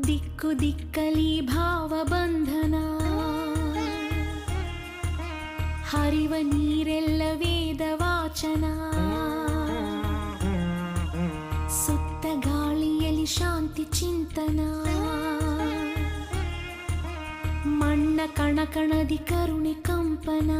ದಿಕ್ಕು ದಿಕ್ಕಲಿ ಭಾವಬಂಧನ, ಹರಿವ ನೀರೆಲ್ಲ ವೇದ ವಾಚನ, ಸುತ್ತ ಗಾಳಿಯಲ್ಲಿ ಶಾಂತಿ ಚಿಂತನ, ಮಣ್ಣ ಕಣ ಕಣದಿ ಕರುಣೆ ಕಂಪನ.